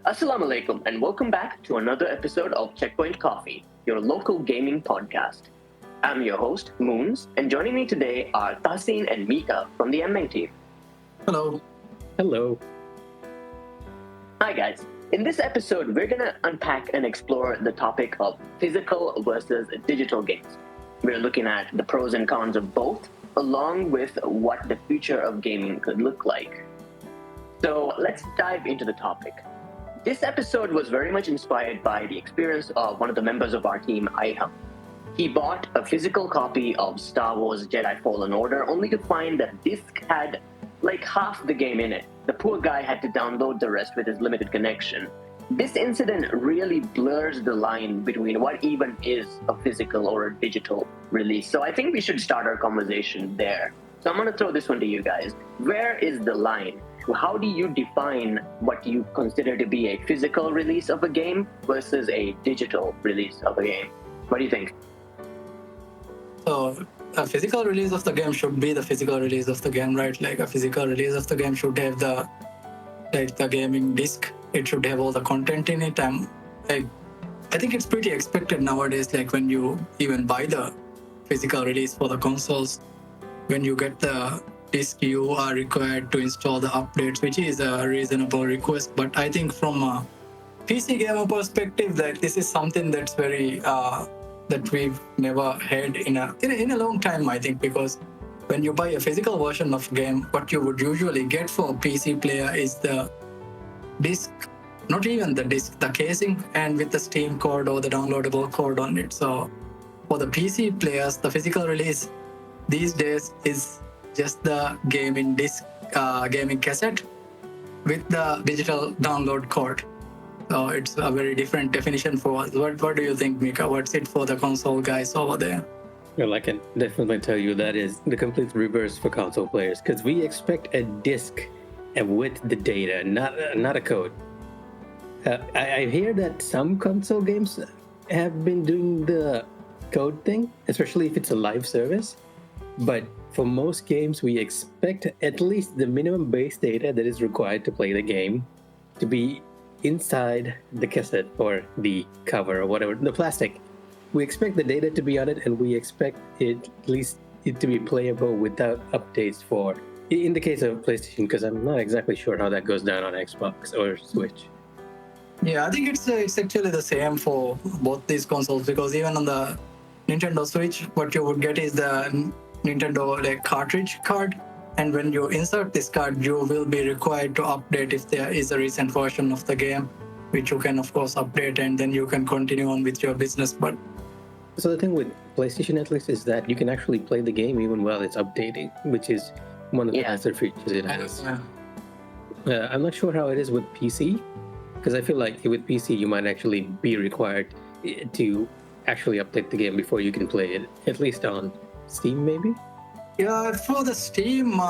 Assalamu alaikum and welcome back to another episode of Checkpoint Coffee, your local gaming podcast. I'm your host, Moons, and joining me today are Tahsin and Mika from the Emmen team. Hello. Hello. Hi guys. In this episode, we're going to unpack and explore the topic of physical versus digital games. We're looking at the pros and cons of both, along with what the future of gaming could look like. So let's dive into the topic. This episode was very much inspired by the experience of one of the members of our team, Iham. He bought a physical copy of Star Wars Jedi Fallen Order only to find that disc had like half the game in it. The poor guy had to download the rest with his limited connection. This incident really blurs the line between what even is a physical or a digital release. So I think we should start our conversation there. So I'm going to throw this one to you guys. Where is the line? How do you define what you consider to be a physical release of a game versus a digital release of a game? What do you think? So a physical release of the game should be the physical release of the game, right? Like a physical release of the game should have the gaming disc. It should have all the content in it. I think it's pretty expected nowadays. Like when you even buy the physical release for the consoles, when you get the disc, you are required to install the updates, which is a reasonable request. But I think from a PC gamer perspective, that this is something that's very that we've never had in a long time, I think, because when you buy a physical version of game, what you would usually get for a PC player is the disc, not even the disc, the casing, and with the Steam code or the downloadable code on it. So for the PC players, the physical release these days is just the gaming disc, gaming cassette with the digital download code. So it's a very different definition for us. What do you think, Mika? What's it for the console guys over there? Well, I can definitely tell you that is the complete reverse for console players because we expect a disc and with the data, not a code. I hear that some console games have been doing the code thing, especially if it's a live service. But for most games, we expect at least the minimum base data that is required to play the game to be inside the cassette or the cover or whatever, the plastic. We expect the data to be on it, and we expect it at least it to be playable without updates for, in the case of PlayStation, because I'm not exactly sure how that goes down on Xbox or Switch. Yeah, I think it's actually the same for both these consoles, because even on the Nintendo Switch, what you would get is the Nintendo cartridge card, and when you insert this card, you will be required to update if there is a recent version of the game, which you can of course update, and then you can continue on with your business. But so the thing with PlayStation at least is that you can actually play the game even while it's updating, which is one of the nicer features it has. I'm not sure how it is with PC, because I feel like with PC you might actually be required to actually update the game before you can play it, at least on Steam maybe? Yeah, for the Steam,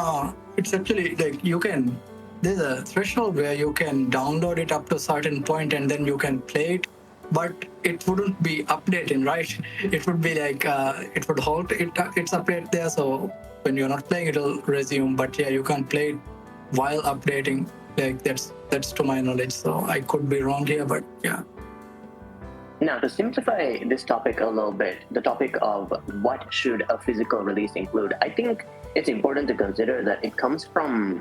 it's actually there's a threshold where you can download it up to a certain point and then you can play it, but it wouldn't be updating, right? It would be it would halt its update there, so when you're not playing, it'll resume. But yeah, you can play it while updating. That's to my knowledge, so I could be wrong here, but yeah. Now, to simplify this topic a little bit, the topic of what should a physical release include, I think it's important to consider that it comes from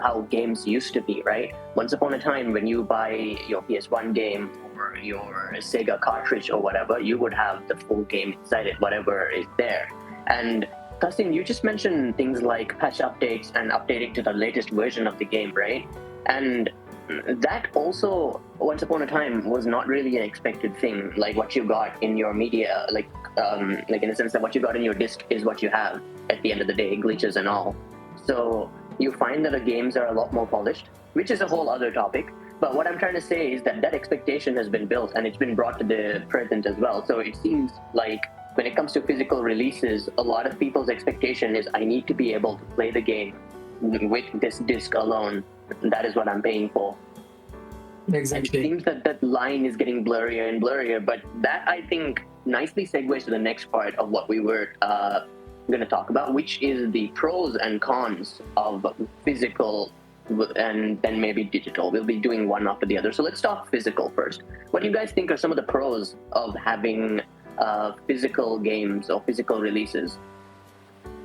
how games used to be, right? Once upon a time, when you buy your PS1 game or your Sega cartridge or whatever, you would have the full game inside it, whatever is there. And Tahsin, you just mentioned things like patch updates and updating to the latest version of the game, right? And that also, once upon a time, was not really an expected thing. Like what you got in your media, like in the sense that what you got in your disc is what you have at the end of the day, glitches and all. So you find that the games are a lot more polished, which is a whole other topic. But what I'm trying to say is that expectation has been built and it's been brought to the present as well. So it seems like when it comes to physical releases, a lot of people's expectation is I need to be able to play the game with this disc alone. That is what I'm paying for. Exactly. It seems that line is getting blurrier and blurrier, but that I think nicely segues to the next part of what we were going to talk about, which is the pros and cons of physical and then maybe digital. We'll be doing one after the other. So let's talk physical first. What do you guys think are some of the pros of having physical games or physical releases?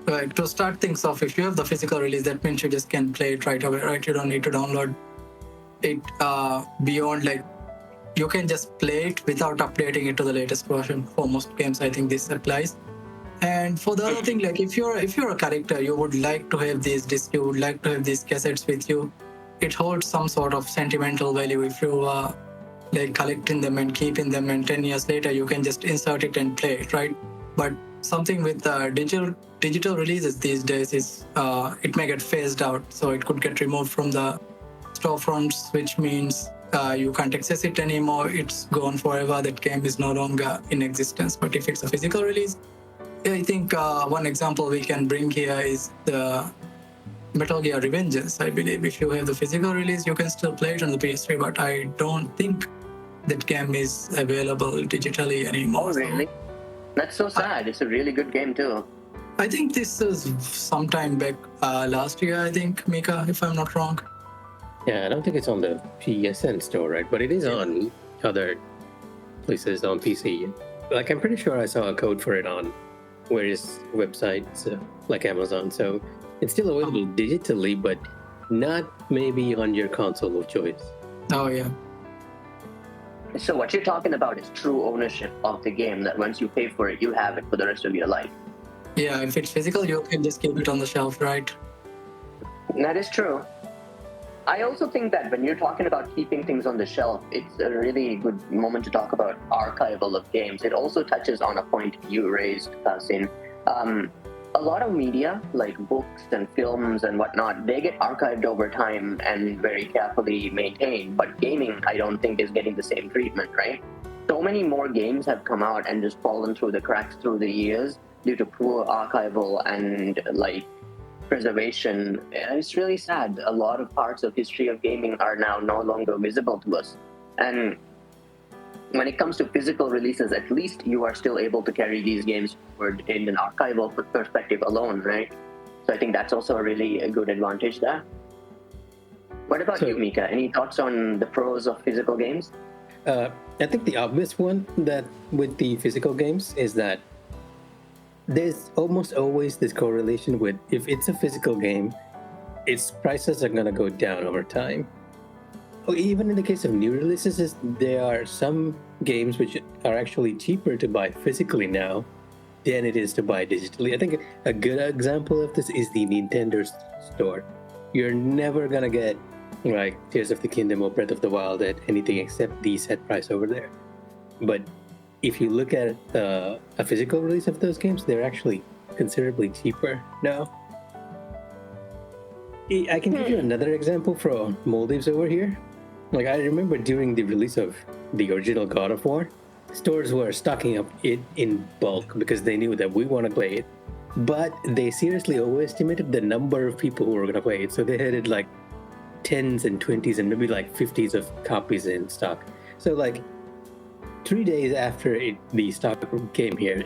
Right. To start things off, if you have the physical release, that means you just can play it right away, right? You don't need to download it beyond like you can just play it without updating it to the latest version. For most games, I think this applies. And for the other thing, like if you're a character, you would like to have these discs, you would like to have these cassettes with you. It holds some sort of sentimental value if you are like collecting them and keeping them, and 10 years later you can just insert it and play it, right? But something with digital releases these days is it may get phased out, so it could get removed from the storefronts, which means you can't access it anymore. It's gone forever. That game is no longer in existence. But if it's a physical release, I think one example we can bring here is the Metal Gear Revengeance. I believe if you have the physical release, you can still play it on the PS3, but I don't think that game is available digitally anymore. Oh, really? That's so sad. It's a really good game too. I think this is sometime back last year, I think, Mika, if I'm not wrong. Yeah, I don't think it's on the PSN store, right? But it is on other places on PC. Like, I'm pretty sure I saw a code for it on various websites like Amazon. So it's still available digitally, but not maybe on your console of choice. Oh, yeah. So what you're talking about is true ownership of the game, that once you pay for it, you have it for the rest of your life. Yeah, if it's physical, you can just keep it on the shelf, right? That is true. I also think that when you're talking about keeping things on the shelf, it's a really good moment to talk about archival of games. It also touches on a point you raised, Sin. A lot of media, like books and films and whatnot, they get archived over time and very carefully maintained. But gaming, I don't think, is getting the same treatment, right? So many more games have come out and just fallen through the cracks through the years due to poor archival and like preservation. It's really sad. A lot of parts of history of gaming are now no longer visible to us. And when it comes to physical releases, at least you are still able to carry these games forward in an archival perspective alone, right? So I think that's also a really good advantage there. What about you, Mika? Any thoughts on the pros of physical games? I think the obvious one that with the physical games is that there's almost always this correlation with if it's a physical game, its prices are going to go down over time. Even in the case of new releases, there are some games which are actually cheaper to buy physically now than it is to buy digitally. I think a good example of this is the Nintendo store. You're never going to get like Tears of the Kingdom or Breath of the Wild at anything except the set price over there. But if you look at a physical release of those games, they're actually considerably cheaper now. I can give you another example from Maldives over here. Like, I remember during the release of the original God of War, stores were stocking up it in bulk because they knew that we want to play it. But they seriously overestimated the number of people who were going to play it. So they had it like 10s and 20s and maybe like 50s of copies in stock. So like 3 days after the stock came here,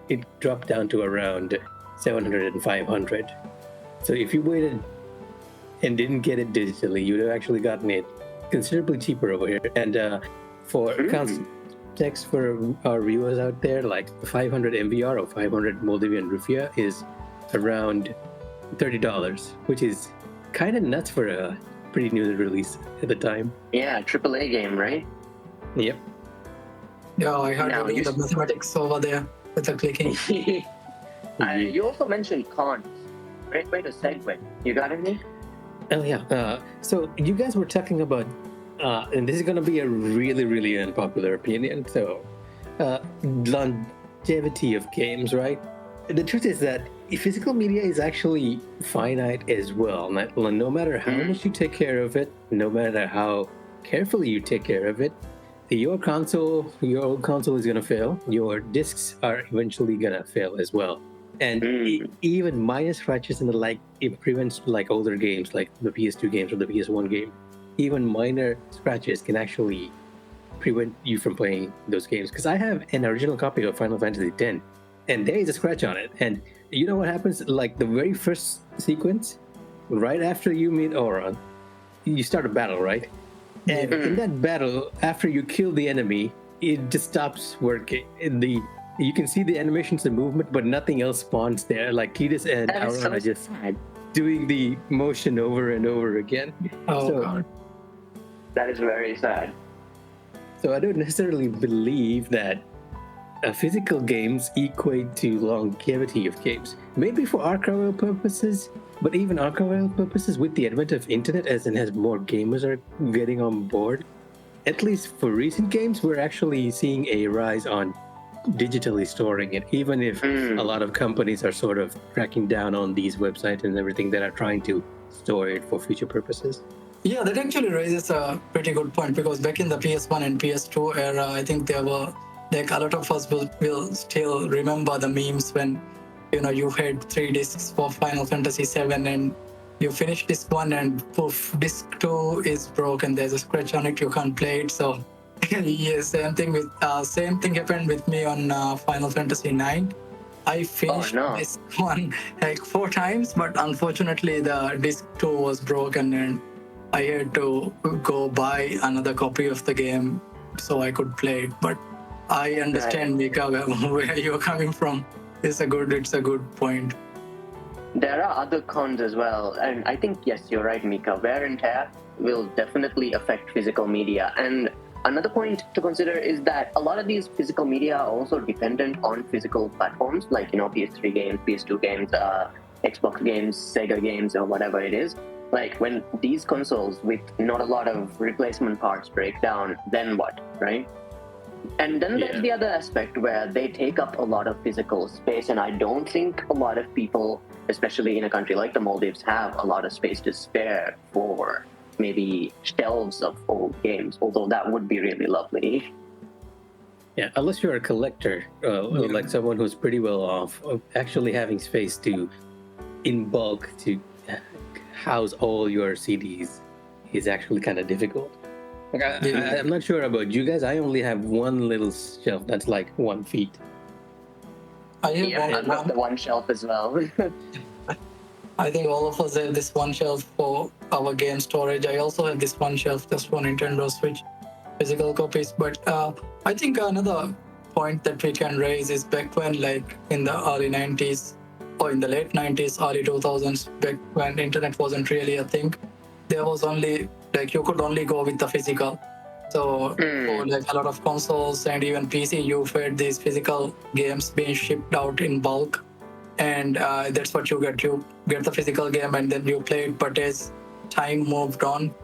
it dropped down to around 700 and 500. So if you waited and didn't get it digitally, you'd have actually gotten it considerably cheaper over here. And for context for our viewers out there, like 500 MVR or 500 Moldavian Rupiah is around $30, which is kind of nuts for a pretty new release at the time. Yeah, AAA game, right? Yep. Yeah, I heard you doing the mathematics over there with the clicking. You also mentioned cons. Great way to segue. You got any? Oh, yeah. So you guys were talking about, and this is going to be a really, really unpopular opinion, so longevity of games, right? The truth is that physical media is actually finite as well. No matter how much you take care of it, no matter how carefully you take care of it, your old console is going to fail. Your discs are eventually going to fail as well. And even minor scratches and the like, it prevents like older games like the PS2 games or the PS1 game. Even minor scratches can actually prevent you from playing those games. Because I have an original copy of Final Fantasy X, and there is a scratch on it. And you know what happens? Like the very first sequence, right after you meet Auron, you start a battle, right? And in that battle, after you kill the enemy, it just stops working. You can see the animations and movement, but nothing else spawns there. Like Tidus and That is Auron so are just sad. doing the motion over and over again. Oh So- god. That is very sad. So I don't necessarily believe that physical games equate to longevity of games. Maybe for archival purposes, but even archival purposes with the advent of internet, as more gamers are getting on board, at least for recent games, we're actually seeing a rise on digitally storing it, even if a lot of companies are sort of cracking down on these websites and everything that are trying to store it for future purposes. Yeah, that actually raises a pretty good point, because back in the PS1 and PS2 era, I think there were like a lot of us will still remember the memes when you had 3 discs for Final Fantasy 7 and you finish disc 1 and poof, disc 2 is broken. There's a scratch on it, you can't play it. So yeah, same thing happened with me on Final Fantasy 9. I finished disc 1 like 4 times, but unfortunately the disc 2 was broken and I had to go buy another copy of the game so I could play it. But I understand, Mika, where you're coming from. It's a good point. There are other cons as well, and I think yes, you're right, Mika. Wear and tear will definitely affect physical media. And another point to consider is that a lot of these physical media are also dependent on physical platforms, like PS3 games, PS2 games, Xbox games, Sega games, or whatever it is. Like when these consoles with not a lot of replacement parts break down, then what, right? And then there's the other aspect where they take up a lot of physical space, and I don't think a lot of people, especially in a country like the Maldives, have a lot of space to spare for maybe shelves of old games, although that would be really lovely. Yeah, unless you're a collector, like someone who's pretty well off, actually having space in bulk to house all your CDs is actually kind of difficult. Like I'm not sure about you guys. I only have one little shelf that's like 1 feet. I I've got the one shelf as well. I think all of us have this one shelf for our game storage. I also have this one shelf just for Nintendo Switch physical copies. But I think another point that we can raise is back when, like in the early 90s or in the late 90s, early 2000s, back when internet wasn't really a thing, there was only you could only go with the physical. So for like a lot of consoles and even PC, you've had these physical games being shipped out in bulk, and that's what you get. You get the physical game and then you play it. But as time moved on,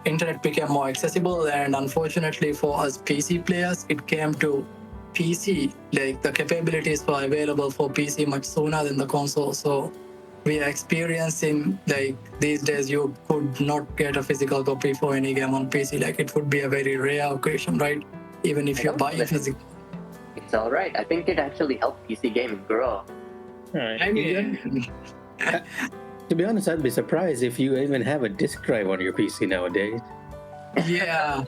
internet became more accessible, and unfortunately for us PC players, it came to PC. Like the capabilities were available for PC much sooner than the console. So we are experiencing like these days you could not get a physical copy for any game on PC. Like it would be a very rare occasion, right? Even if you buy a physical. It's all right. I think it actually helped PC gaming grow. I mean, To be honest, I'd be surprised if you even have a disk drive on your PC nowadays. yeah,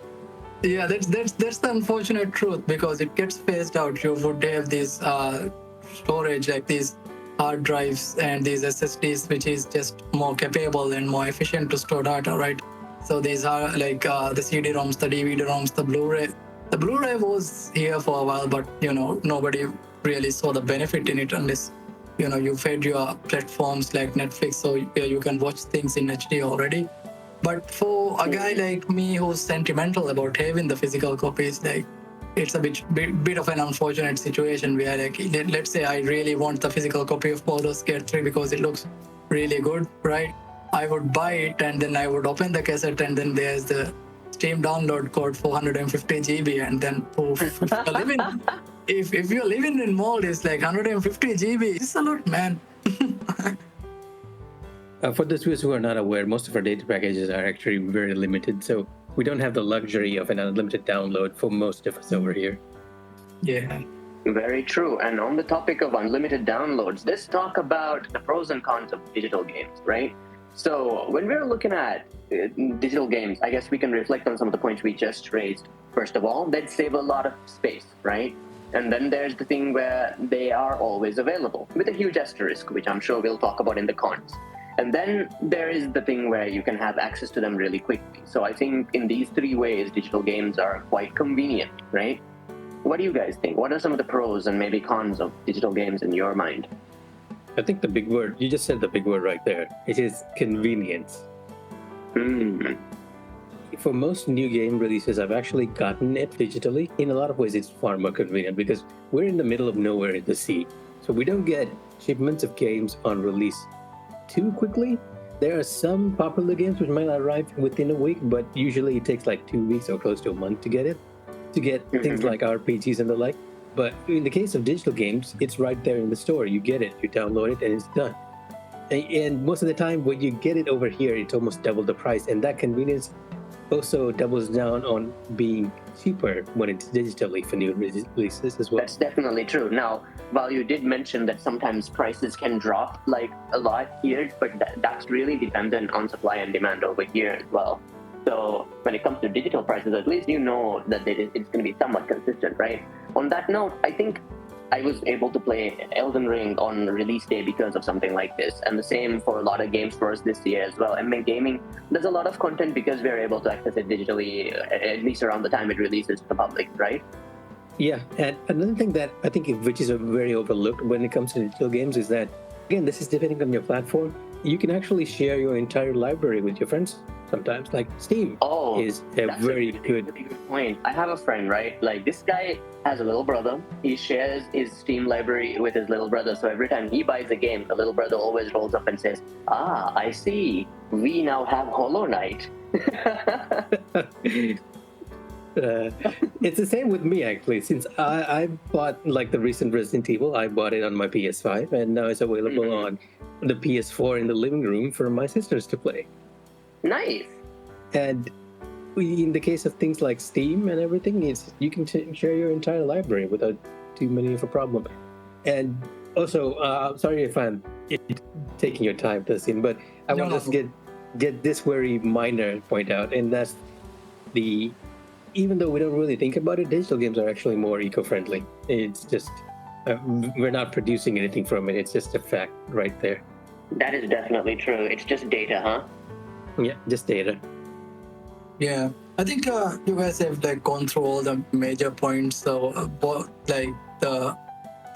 that's the unfortunate truth, because it gets phased out. You would have this storage, like these hard drives and these SSDs, which is just more capable and more efficient to store data, right? So these are like the CD-ROMs, the DVD-ROMs, the Blu-ray. The Blu-ray was here for a while, but nobody really saw the benefit in it unless you've had your platforms like Netflix, so you can watch things in HD already. But for a guy like me who's sentimental about having the physical copies, like it's a bit of an unfortunate situation where, like, let's say I really want the physical copy of Baldur's Gate 3 because it looks really good, right? I would buy it and then I would open the cassette and then there's the Steam download code 450 GB, and then poof, if you're living in Maldives, like 150 GB, it's a lot, man. For those viewers who are not aware, most of our data packages are actually very limited, so we don't have the luxury of an unlimited download for most of us over here. Yeah. Very true. And on the topic of unlimited downloads, let's talk about the pros and cons of digital games, right? So when we're looking at digital games, I guess we can reflect on some of the points we just raised. First of all, they'd save a lot of space, right? And then there's the thing where they are always available, with a huge asterisk, which I'm sure we'll talk about in the cons. And then there is the thing where you can have access to them really quickly. So I think in these three ways, digital games are quite convenient, right? What do you guys think? What are some of the pros and maybe cons of digital games in your mind? I think the big word, you just said the big word right there. It is convenience. For most new game releases, I've actually gotten it digitally. In a lot of ways, it's far more convenient because we're in the middle of nowhere in the sea. So we don't get shipments of games on release too quickly. There are some popular games which might arrive within a week, but usually it takes like 2 weeks or close to a month to get things like RPGs and the like. But in the case of digital games, it's right there in the store. You get it, you download it, and it's done. And most of the time, when you get it over here, it's almost double the price. And that convenience also doubles down on being cheaper when it's digitally for new releases as well. That's definitely true. Now, while you did mention that sometimes prices can drop like a lot here, but that's really dependent on supply and demand over here as well. So when it comes to digital prices, at least you know that it's going to be somewhat consistent, right? On that note, I think I was able to play Elden Ring on release day because of something like this. And the same for a lot of games for us this year as well. Emmen Gaming, there's a lot of content because we're able to access it digitally, at least around the time it releases to the public, right? Yeah, and another thing that I think which is very overlooked when it comes to digital games is that, again, this is depending on your platform. You can actually share your entire library with your friends sometimes. Like Steam is a very good point. I have a friend, right? Like this guy has a little brother. He shares his Steam library with his little brother. So every time he buys a game, the little brother always rolls up and says, I see. We now have Hollow Knight. It's the same with me actually. Since I bought like the recent Resident Evil, I bought it on my PS5, and now it's available on the PS4 in the living room for my sisters to play. Nice. And in the case of things like Steam and everything, you can share your entire library without too many of a problem. And also, sorry if I'm taking your time, Tassin, but I want to just get this very minor point out, and that's even though we don't really think about it, digital games are actually more eco-friendly. It's just we're not producing anything from it. It's just a fact right there. That is definitely true. It's just data, huh? Yeah, just data. Yeah, I think you guys have like gone through all the major points. So, like the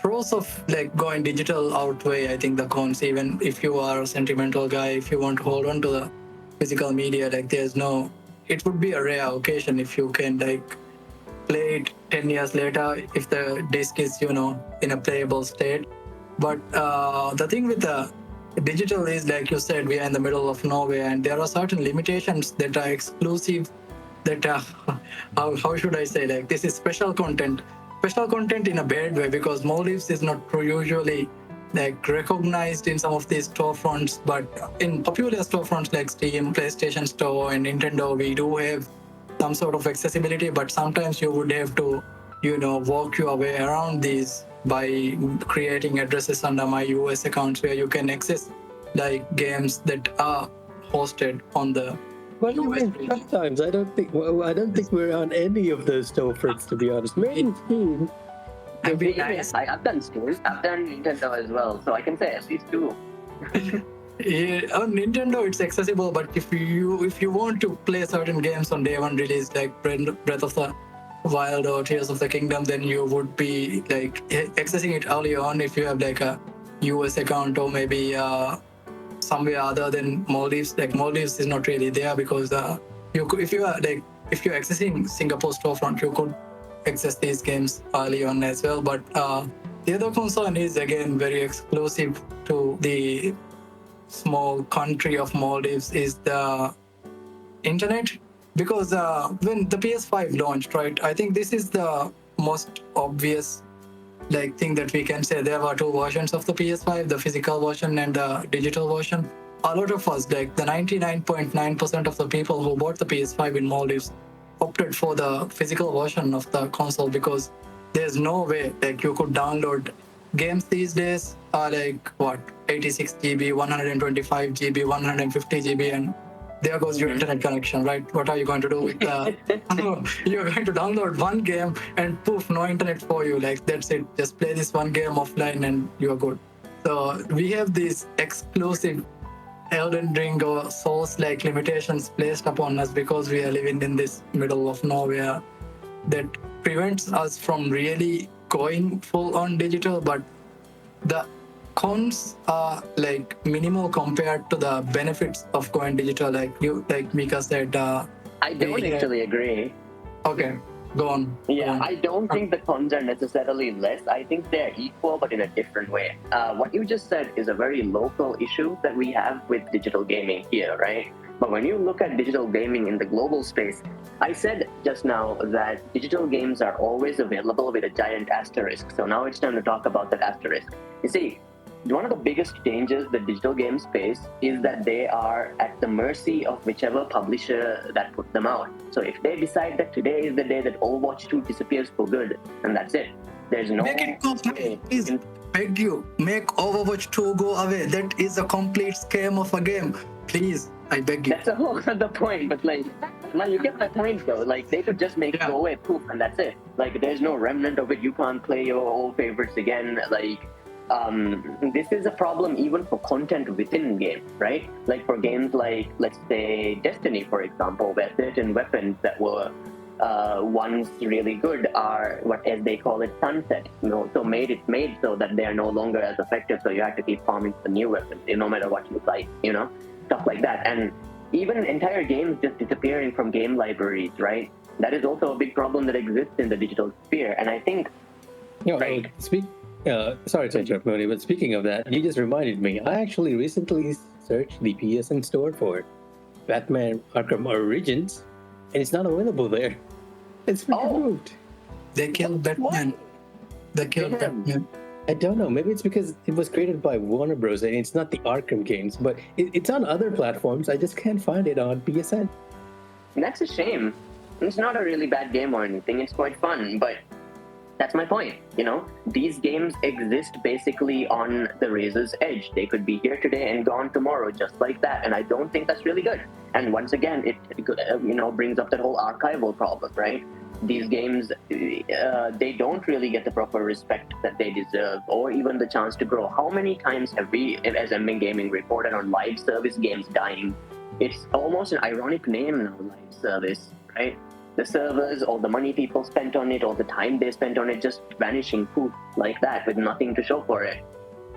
pros of like going digital outweigh, I think, the cons. Even if you are a sentimental guy, if you want to hold on to the physical media, like it would be a rare occasion if you can like play it 10 years later if the disc is in a playable state. But the thing with the digital is, like you said, we are in the middle of nowhere, and there are certain limitations that are exclusive, that how should I say, like this is special content in a bad way, because Maldives is not usually like recognized in some of these storefronts, but in popular storefronts like Steam, PlayStation Store, and Nintendo, we do have some sort of accessibility, but sometimes you would have to walk your way around these by creating addresses under my US accounts where you can access like games that are hosted on the sometimes I don't think we're on any of those storefronts, to be honest. Maybe Steam. Nice. I've done Steam. I've done Nintendo as well, so I can say at least two. Yeah, on Nintendo it's accessible, but if you want to play certain games on day one release, like Breath of the Wild or Tears of the Kingdom, then you would be like accessing it early on if you have like a US account, or maybe somewhere other than Maldives. Like Maldives is not really there because if you're accessing Singapore storefront, you could access these games early on as well. But the other concern is again very exclusive to the small country of Maldives is the internet. Because when the PS5 launched, right, I think this is the most obvious thing that we can say. There were two versions of the PS5, the physical version and the digital version. A lot of us, like the 99.9% of the people who bought the PS5 in Maldives, opted for the physical version of the console, because there's no way you could download games these days are 86 GB, 125 GB, 150 GB, and there goes your internet connection, right? What are you going to do with you're going to download one game and poof, no internet for you. That's it. Just play this one game offline and you're good. So we have these exclusive Elden Ring or Souls like limitations placed upon us because we are living in this middle of nowhere that prevents us from really going full on digital, but the cons are like minimal compared to the benefits of going digital. Like Mika said, I don't yeah. actually agree. Okay, go on. Yeah, I don't think the cons are necessarily less. I think they're equal, but in a different way. What you just said is a very local issue that we have with digital gaming here, right? But when you look at digital gaming in the global space, I said just now that digital games are always available with a giant asterisk. So now it's time to talk about that asterisk. You see, one of the biggest dangers that digital games face is that they are at the mercy of whichever publisher that put them out. So if they decide that today is the day that Overwatch 2 disappears for good, and that's it. There's no Make it go away, way. please. Beg you, make Overwatch 2 go away. That is a complete scam of a game. Please, I beg you. That's a whole other point, but like, you get my point though. Like, they could just make it go away, poof, and that's it. Like, there's no remnant of it. You can't play your old favorites again. Like, this is a problem even for content within game, right? Like for games like, let's say, Destiny, for example, where certain weapons that were once really good are what, as they call it, sunset. You know, so made so that they are no longer as effective. So you have to keep farming for new weapons, no matter what you like, you know, stuff like that. And even entire games just disappearing from game libraries, right? That is also a big problem that exists in the digital sphere. And I think, right. Sorry to interrupt, Moony, but speaking of that, you just reminded me. I actually recently searched the PSN store for Batman Arkham Origins, and it's not available there. It's been removed. They killed Batman. They killed Batman. I don't know. Maybe it's because it was created by Warner Bros. And it's not the Arkham games, but it's on other platforms. I just can't find it on PSN. That's a shame. It's not a really bad game or anything. It's quite fun, but that's my point. You know, these games exist basically on the razor's edge. They could be here today and gone tomorrow, just like that. And I don't think that's really good. And once again, it brings up that whole archival problem, right? These games, they don't really get the proper respect that they deserve, or even the chance to grow. How many times have we, as Emmen Gaming, reported on live service games dying? It's almost an ironic name now, live service, right? The servers, all the money people spent on it, all the time they spent on it, just vanishing poof like that with nothing to show for it.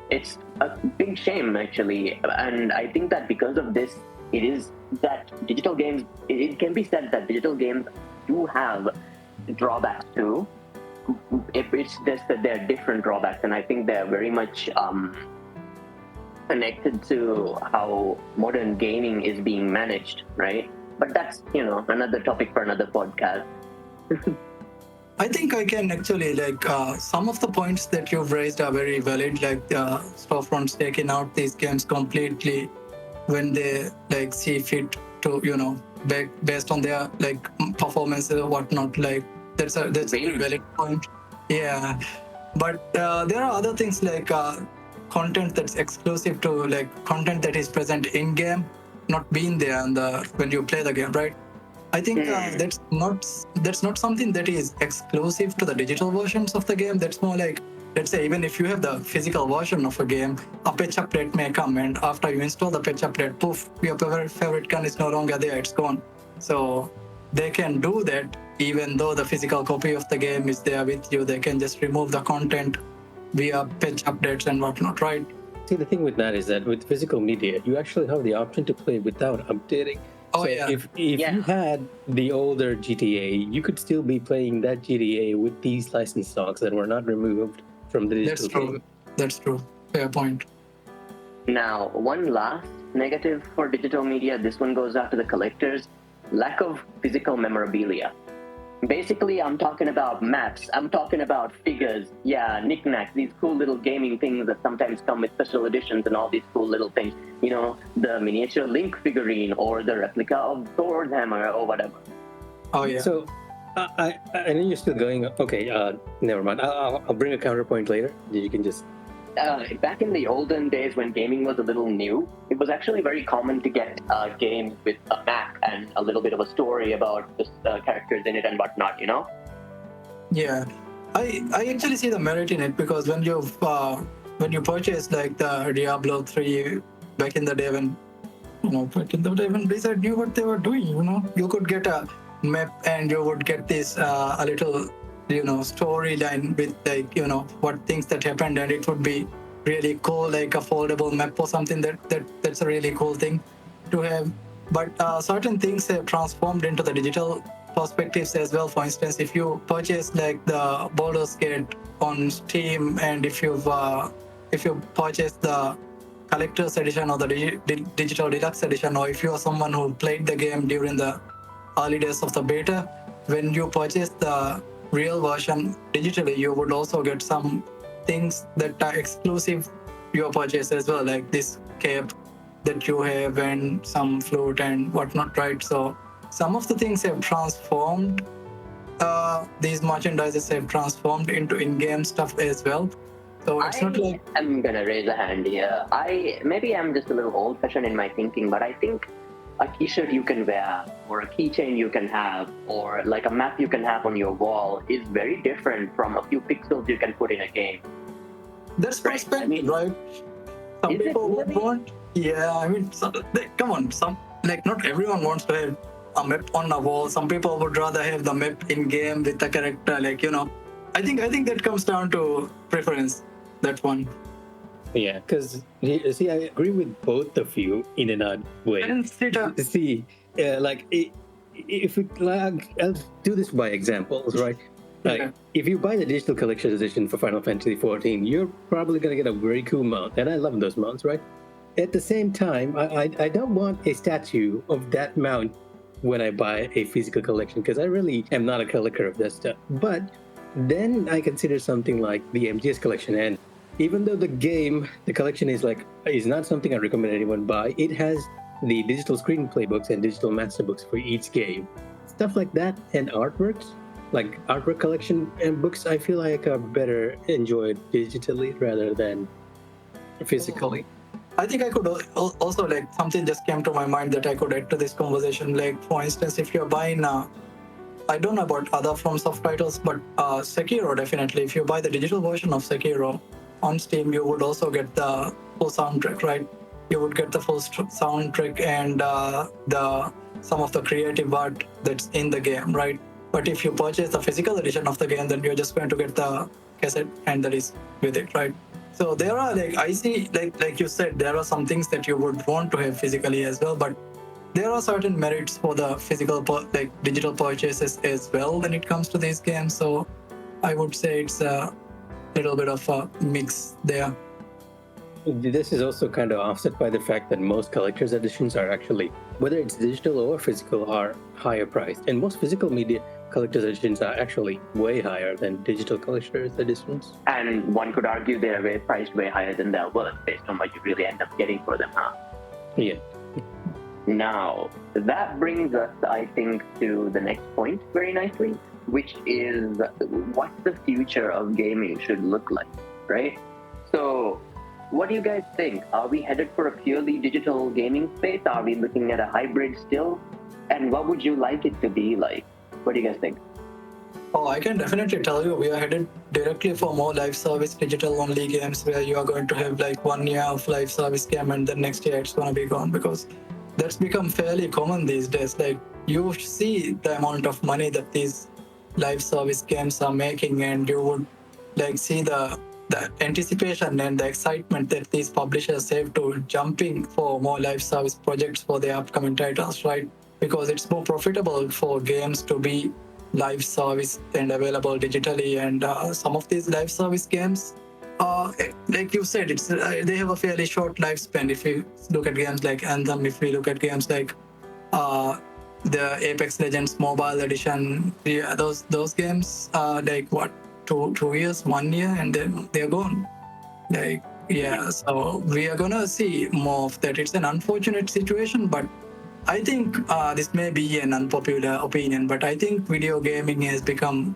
It's a big shame, actually. And I think that because of this, it is that digital games, it can be said that digital games do have drawbacks too. It's just that they're different drawbacks, and I think they're very much connected to how modern gaming is being managed, right? But that's, another topic for another podcast. I think I can actually, some of the points that you've raised are very valid, like storefronts taking out these games completely when they see fit to, based on their performances or whatnot. That's a very valid point. Yeah. But there are other things like content that's exclusive to content that is present in game not being there when you play the game, right? I think that's not something that is exclusive to the digital versions of the game. That's more like, let's say, even if you have the physical version of a game, a patch update may come, and after you install the patch update, poof, your favorite gun is no longer there, it's gone. So they can do that even though the physical copy of the game is there with you. They can just remove the content via patch updates and whatnot, right? See, the thing with that is that with physical media, you actually have the option to play without updating. Oh, so yeah. If you had the older GTA, you could still be playing that GTA with these licensed songs that were not removed from the digital game. That's true. Fair point. Now, one last negative for digital media, this one goes out to the collectors: lack of physical memorabilia. Basically, I'm talking about maps, I'm talking about figures, knickknacks, these cool little gaming things that sometimes come with special editions and all these cool little things. The miniature Link figurine or the replica of Thor's hammer or whatever. Oh, yeah. So, I know you're still going. Okay, never mind. I'll bring a counterpoint later. You can just... Back in the olden days when gaming was a little new, it was actually very common to get games with a map and a little bit of a story about the characters in it and whatnot, Yeah, I actually see the merit in it, because when you purchase the Diablo 3 back in the day when But even Blizzard knew what they were doing. You could get a map and you would get this a little storyline with what things that happened, and it would be really cool, like a foldable map or something. That's a really cool thing to have. But certain things have transformed into the digital perspectives as well. For instance, if you purchase like the Baldur's Gate on Steam, and if you purchase the collector's edition or the digital deluxe edition, or if you are someone who played the game during the early days of the beta, when you purchase the real version digitally, you would also get some things that are exclusive to your purchase as well, like this cape that you have and some flute and whatnot, right? So some of the things have transformed. These merchandises have transformed into in-game stuff as well. So it's not like I'm gonna raise a hand here. Maybe I'm just a little old-fashioned in my thinking, but I think a t-shirt you can wear, or a keychain you can have, or like a map you can have on your wall is very different from a few pixels you can put in a game. that's perspective, right? Some Is it people would really? want, yeah. I mean, come on, not everyone wants to have a map on a wall. Some people would rather have the map in game with the character, I think that comes down to preference. That one. Yeah, because see, I agree with both of you in an odd way. And See, if we I'll do this by examples, right? Like, Yeah. if you buy the digital collection edition for Final Fantasy XIV, you're probably gonna get a very cool mount, and I love those mounts, right? At the same time, I don't want a statue of that mount when I buy a physical collection, because I really am not a collector of that stuff. But then I consider something like the MGS collection, and even though the collection is not something I recommend anyone buy, it has the digital screenplay books and digital master books for each game, stuff like that, and artworks, like artwork collection and books. I feel like are better enjoyed digitally rather than physically. I think I could also, like, something just came to my mind that I could add to this conversation. Like, for instance, if you're buying, I don't know about other From Soft titles, but Sekiro, definitely. If you buy the digital version of Sekiro on Steam, you would also get the full soundtrack, right? You would get the full soundtrack and some of the creative art that's in the game, right? But if you purchase the physical edition of the game, then you're just going to get the cassette and the disc with it, right? So there are, like, I see, like you said, there are some things that you would want to have physically as well, but there are certain merits for the physical, digital purchases as well when it comes to these games. So I would say it's a little bit of a mix there. This is also kind of offset by the fact that most collector's editions are actually, whether it's digital or physical, are higher priced. And most physical media collector's editions are actually way higher than digital collector's editions. And one could argue they're priced way higher than they're worth based on what you really end up getting for them, huh? Yeah. Now, that brings us, I think, to the next point very nicely, which is what the future of gaming should look like, right? So, what do you guys think? Are we headed for a purely digital gaming space? Are we looking at a hybrid still? And what would you like it to be like? What do you guys think? Oh, I can definitely tell you, we are headed directly for more live service digital only games, where you are going to have like 1 year of live service game and then next year it's going to be gone, because that's become fairly common these days. Like, you see the amount of money that these live service games are making, and you would like see the anticipation and the excitement that these publishers have to jumping for more live service projects for their upcoming titles, right? Because it's more profitable for games to be live service and available digitally. And some of these live service games, like you said, it's they have a fairly short lifespan. If you look at games like Anthem, if we look at games like the Apex Legends Mobile Edition, yeah, those games are like what, 2 years, 1 year, and then they're gone. Like, yeah, so we are gonna see more of that. It's an unfortunate situation, but I think this may be an unpopular opinion, but I think video gaming has become,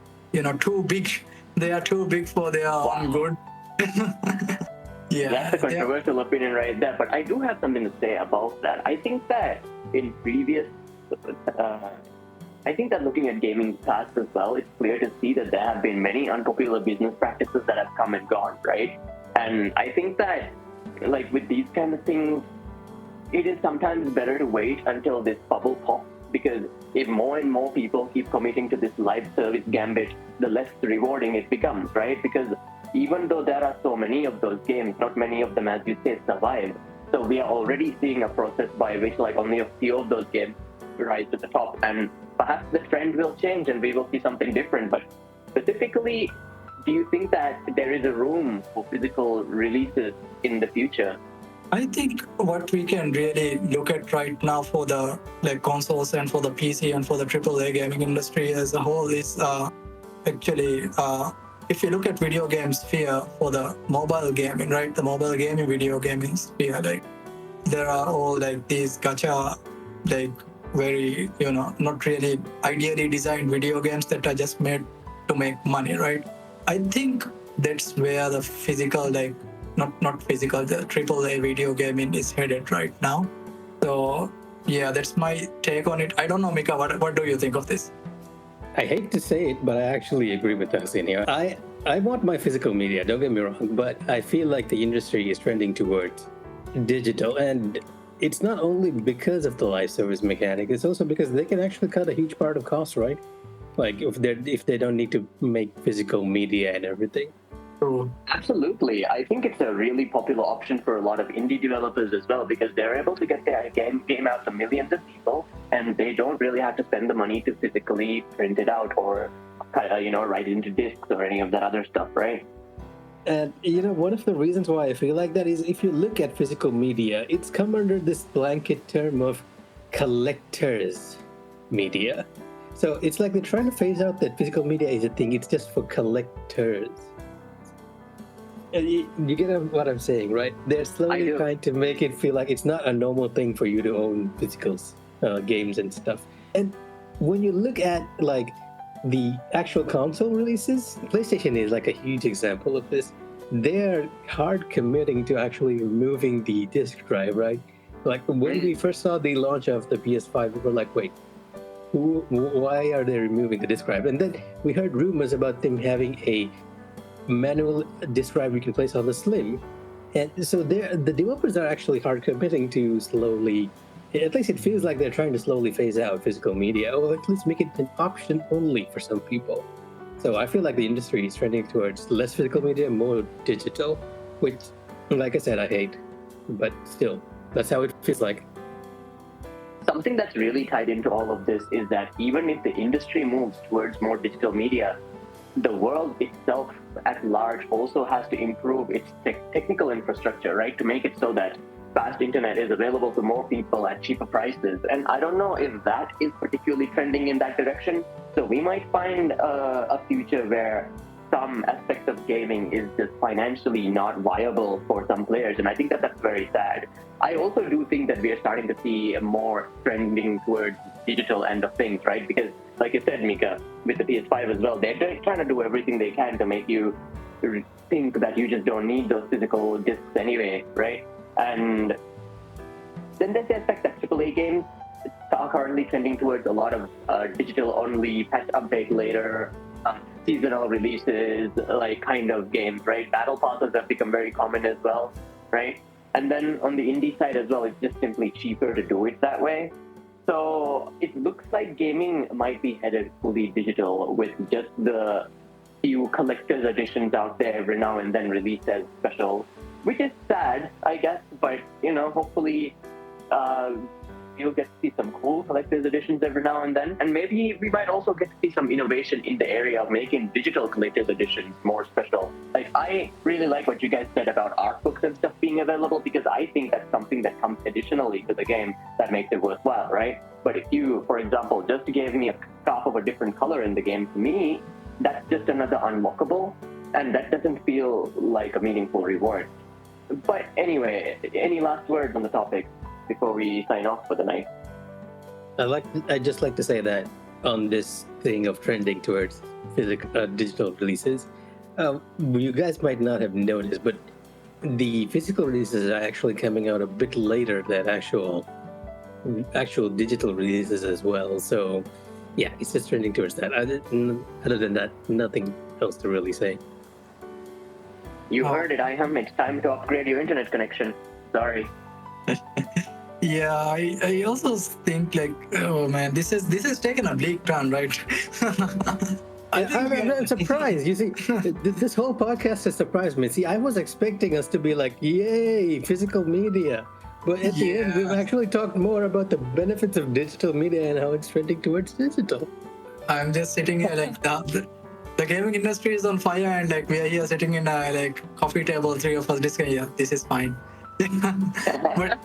too big. They are too big for their own good. Yeah, that's a controversial opinion right there, but I do have something to say about that. I think that in previous, I think that looking at gaming past as well, it's clear to see that there have been many unpopular business practices that have come and gone, right? And I think that, like, with these kind of things, it is sometimes better to wait until this bubble pops, because if more and more people keep committing to this live service gambit, the less rewarding it becomes, right? Because even though there are so many of those games, not many of them, as you say, survive. So we are already seeing a process by which like only a few of those games rise to the top, and perhaps the trend will change and we will see something different. But specifically, do you think that there is a room for physical releases in the future? I think what we can really look at right now for the like consoles and for the PC and for the AAA gaming industry as a whole is actually if you look at video game sphere for the mobile gaming, right? The mobile gaming video gaming sphere, like there are all like these gacha, like very not really ideally designed video games that are just made to make money, right? I think that's where the physical, like not physical, the AAA video gaming is headed right now. So yeah, that's my take on it. I don't know, Mika, what do you think of this? I hate to say it, but I actually agree with Hassan here. I want my physical media, don't get me wrong, but I feel like the industry is trending towards digital, and it's not only because of the live service mechanic, it's also because they can actually cut a huge part of costs, right? Like if they don't need to make physical media and everything. True. Absolutely. I think it's a really popular option for a lot of indie developers as well, because they're able to get their game out to millions of people, and they don't really have to spend the money to physically print it out or write it into discs or any of that other stuff, right? And one of the reasons why I feel like that is if you look at physical media, it's come under this blanket term of collectors media. So it's like they're trying to phase out that physical media is a thing, it's just for collectors. You get what I'm saying, right? They're slowly trying to make it feel like it's not a normal thing for you to own physical games and stuff. And when you look at like the actual console releases, PlayStation is like a huge example of this. They're hard committing to actually removing the disk drive, right? Like when we first saw the launch of the PS5, we were like, wait, why are they removing the disk drive? And then we heard rumors about them having a manual disk drive you can place on the Slim. And so the developers are actually hard committing to slowly, at least it feels like they're trying to slowly phase out physical media, or at least make it an option only for some people. So I feel like the industry is trending towards less physical media, more digital, which, like I said, I hate. But still, that's how it feels like. Something that's really tied into all of this is that even if the industry moves towards more digital media, the world itself at large also has to improve its technical infrastructure, right? To make it so that fast internet is available to more people at cheaper prices. And I don't know if that is particularly trending in that direction. So we might find a future where some aspects of gaming is just financially not viable for some players. And I think that that's very sad. I also do think that we are starting to see more trending towards digital end of things, right? Because like you said, Mika, with the PS5 as well, they're trying to do everything they can to make you think that you just don't need those physical discs anyway, right? And then there's the aspect that AAA games are currently trending towards a lot of digital-only patch update later, seasonal releases, like kind of games, right? Battle passes have become very common as well, right? And then on the indie side as well, it's just simply cheaper to do it that way. So it looks like gaming might be headed fully digital, with just the few collector's editions out there every now and then released as special, which is sad, I guess. But hopefully you'll get to see some cool collector's editions every now and then, and maybe we might also get to see some innovation in the area of making digital collector's editions more special. Like, I really like what you guys said about art books and stuff being available, because I think that's something that comes additionally to the game that makes it worthwhile, right? But if you, for example, just gave me a scarf of a different color in the game, to me, that's just another unlockable, and that doesn't feel like a meaningful reward. But anyway, any last words on the topic before we sign off for the night? I'd just like to say that on this thing of trending towards digital releases, you guys might not have noticed, but the physical releases are actually coming out a bit later than actual digital releases as well. So yeah, it's just trending towards that. Other than that, nothing else to really say. You heard it, Iham. It's time to upgrade your internet connection. Sorry. Yeah, I also think like, oh man, this is taken a bleak turn, right? I think I'm surprised. You see, this whole podcast has surprised me. See, I was expecting us to be like, yay, physical media. But at the end, we've Yeah. actually talked more about the benefits of digital media and how it's trending towards digital. I'm just sitting here like the gaming industry is on fire, and like we are here sitting in a like coffee table, three of us discussing. Yeah, this is fine. But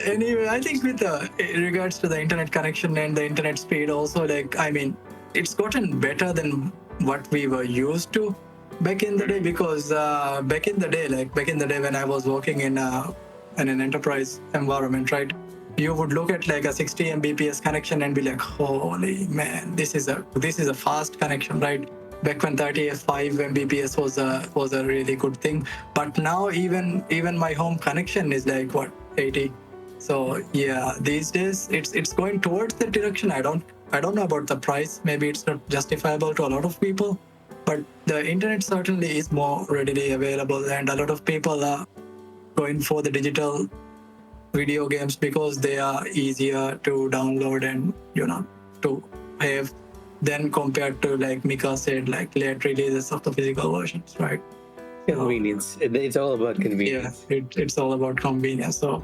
anyway, I think with in regards to the internet connection and the internet speed, also like I mean, it's gotten better than what we were used to back in the day. Because back in the day when I was working in an enterprise environment, right? You would look at like a 60 Mbps connection and be like, holy man, this is a fast connection, right? Back when 35 Mbps was a really good thing, but now even my home connection is like what 80. So yeah, these days it's going towards the direction. I don't know about the price. Maybe it's not justifiable to a lot of people, but the internet certainly is more readily available, and a lot of people are going for the digital video games because they are easier to download and to have than compared to like Mika said, like late releases of the physical versions, right? Convenience. It's all about convenience. Yeah, it's all about convenience. So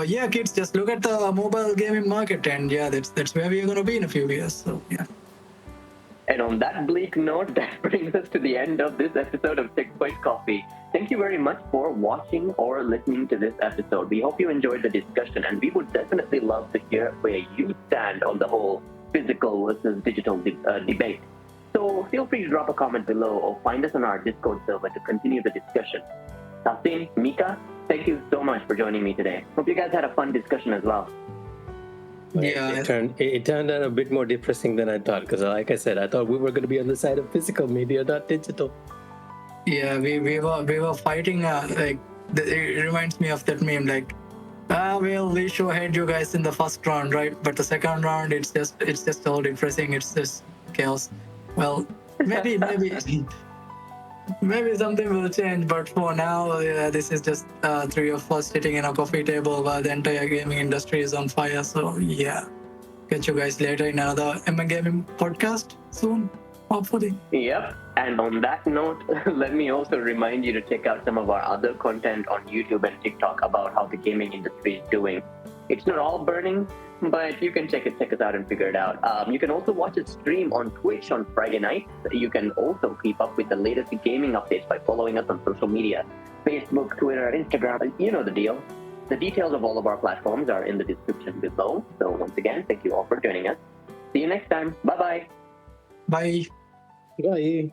yeah, kids, just look at the mobile gaming market, and yeah, that's where we're gonna be in a few years. So yeah. And on that bleak note, that brings us to the end of this episode of Checkpoint Coffee. Thank you very much for watching or listening to this episode. We hope you enjoyed the discussion, and we would definitely love to hear where you stand on the whole physical versus digital debate. So feel free to drop a comment below or find us on our Discord server to continue the discussion. Tasin, Mika, thank you so much for joining me today. Hope you guys had a fun discussion as well. Yeah, It turned out a bit more depressing than I thought, because like I said, I thought we were going to be on the side of physical media, not digital. yeah, we were fighting like it reminds me of that meme like well, we sure had you guys in the first round, right? But the second round, it's just all depressing. It's just chaos. Well, maybe maybe something will change, but for now, yeah, this is just three of us sitting in a coffee table while the entire gaming industry is on fire. So yeah, catch you guys later in another Emmen Gaming podcast soon, hopefully. Yep. And on that note, let me also remind you to check out some of our other content on YouTube and TikTok about how the gaming industry is doing. It's not all burning, but you can check us out and figure it out. You can also watch it stream on Twitch on Friday nights. You can also keep up with the latest gaming updates by following us on social media, Facebook, Twitter, Instagram, you know the deal. The details of all of our platforms are in the description below. So once again, thank you all for joining us. See you next time. Bye-bye. Bye. Bye.